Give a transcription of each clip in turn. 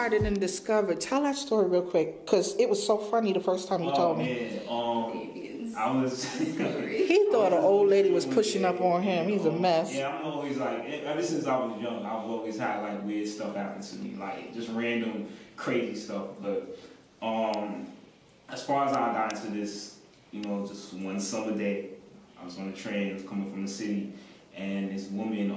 started and discovered. Tell that story real quick, because it was so funny the first time you told me. I was. He thought an old lady was pushing up on him. He's a mess. Yeah, I'm always like, ever since I was young, I've always had like weird stuff happen to me, like just random crazy stuff. But as far as I got into this, just one summer day, I was on the train, I was coming from the city, and this woman,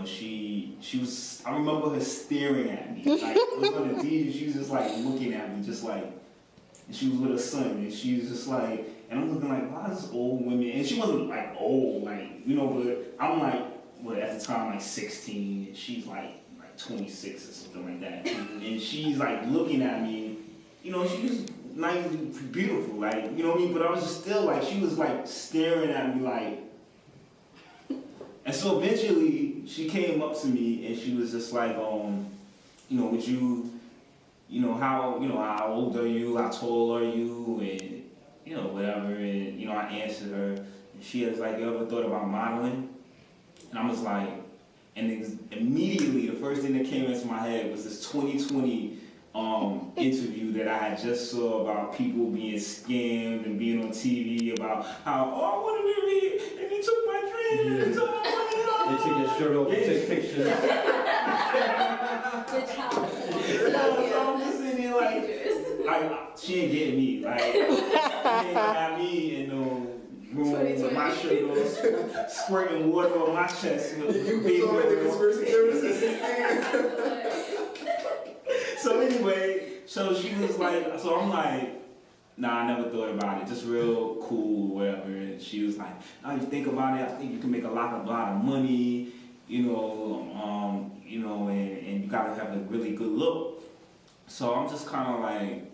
she was, I remember her staring at me. Like, it was on the DJ, she was just like looking at me, just like, and she was with her son, and she was just like, and I'm looking like, why is this old woman? And she wasn't like old, like, but I'm like, at the time, like 16, and she's like 26 or something like that. And she's like looking at me, she was nice and beautiful, like, you know what I mean? But I was just still like, she was like staring at me like, and so eventually she came up to me and she was just like, would you, how old are you? How tall are you? And, whatever. And, I answered her. And she was like, you ever thought about modeling? And I was like, and immediately the first thing that came into my head was this 2020 interview that I had just saw about people being scammed and being on TV about how, I want to be, and he took my dream and took my money. They take your shirt off and take pictures. So I'm just sitting there like she ain't getting me. Like, she ain't got me in no room with my shirt off, squirting water on my chest. You was on the conspiracy services. So anyway, so she was like, so I'm like, nah, I never thought about it. Just real cool, whatever. And she was like, now you think about it, I think you can make a lot of money, and you gotta have a really good look. So I'm just kind of like,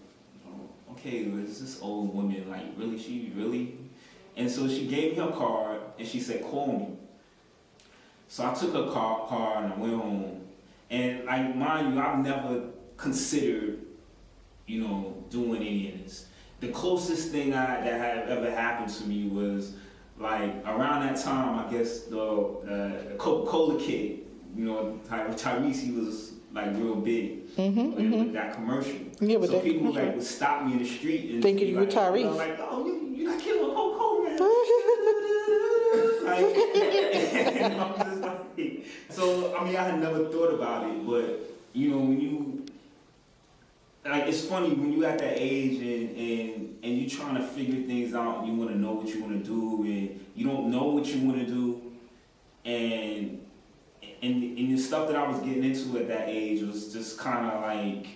okay, is this old woman, like, really? And so she gave me her card and she said, call me. So I took her card and I went home. And like, mind you, I've never considered, doing any of this. The closest thing that had ever happened to me was like around that time, I guess the Coca-Cola kid, Tyrese, he was like real big with that commercial. Yeah, with so that people commercial. Like would stop me in the street and thinking you were Tyrese. Like, oh, you're not killing with Coca-Cola, man. And I'm just like, so I mean, I had never thought about it, but when you. Like, it's funny when you at that age and you trying to figure things out and you want to know what you want to do and you don't know what you want to do and the stuff that I was getting into at that age was just kind of like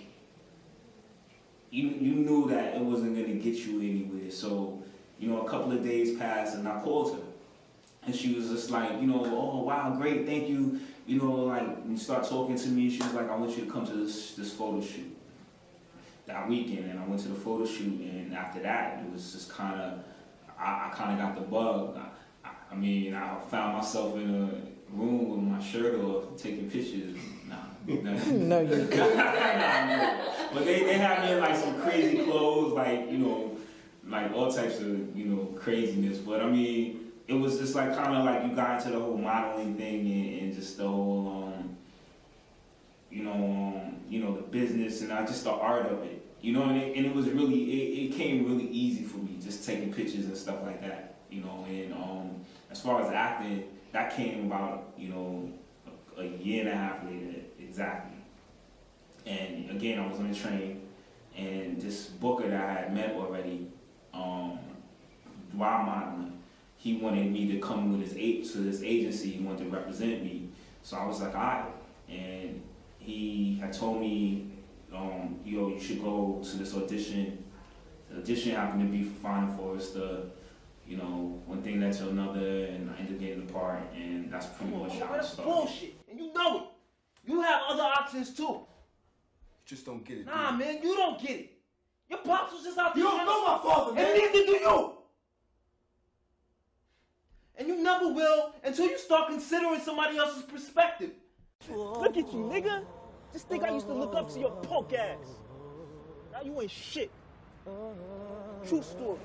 you knew that it wasn't going to get you anywhere. So, a couple of days passed and I called her and she was just like, oh wow, great, thank you. Like, when you start talking to me, she was like, I want you to come to this photo shoot that weekend. And I went to the photo shoot, and after that, it was just kind of, I kind of got the bug. I mean, I found myself in a room with my shirt off, taking pictures. No, you didn't. Nah, but they had me in like some crazy clothes, like, like all types of, craziness. But I mean, it was just like kind of like you got into the whole modeling thing and just the whole, the business and just the art of it, and it was really, it came really easy for me, just taking pictures and stuff like that, and as far as acting, that came about, a year and a half later, exactly. And again, I was on the train, and this booker that I had met already, while modeling, he wanted me to come with his agency, he wanted to represent me, so I was like, all right, and he had told me, you should go to this audition. The audition happened to be for Final Forester, one thing led to another, and I ended up getting the part, and that's pretty much how it started. That's bullshit, and you know it. You have other options too. You just don't get it. Nah, man, you don't get it. Your pops was just out there. You don't know my father, man. And neither do you. And you never will until you start considering somebody else's perspective. Look at you, nigga. Just think I used to look up to your punk ass. Now you ain't shit. True story.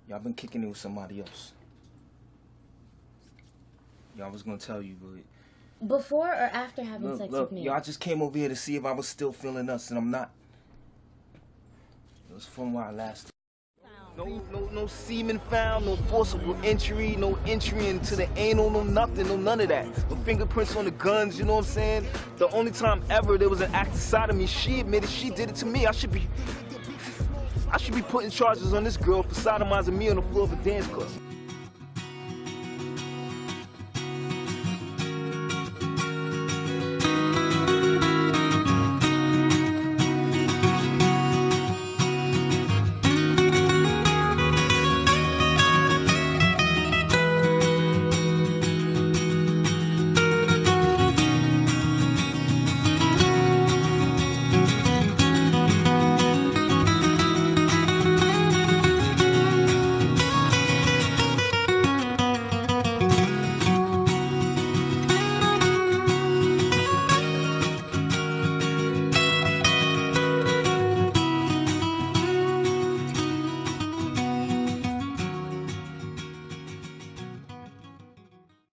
Y'all been kicking it with somebody else. Y'all was gonna tell you, but Before or after having sex with me? Yo, I just came over here to see if I was still feeling us, and I'm not. It was fun while it lasted. No semen found, no forcible entry, no entry into the anal, no nothing, no none of that. No fingerprints on the guns, you know what I'm saying? The only time ever there was an act of sodomy, she admitted she did it to me. I should be putting charges on this girl for sodomizing me on the floor of a dance club.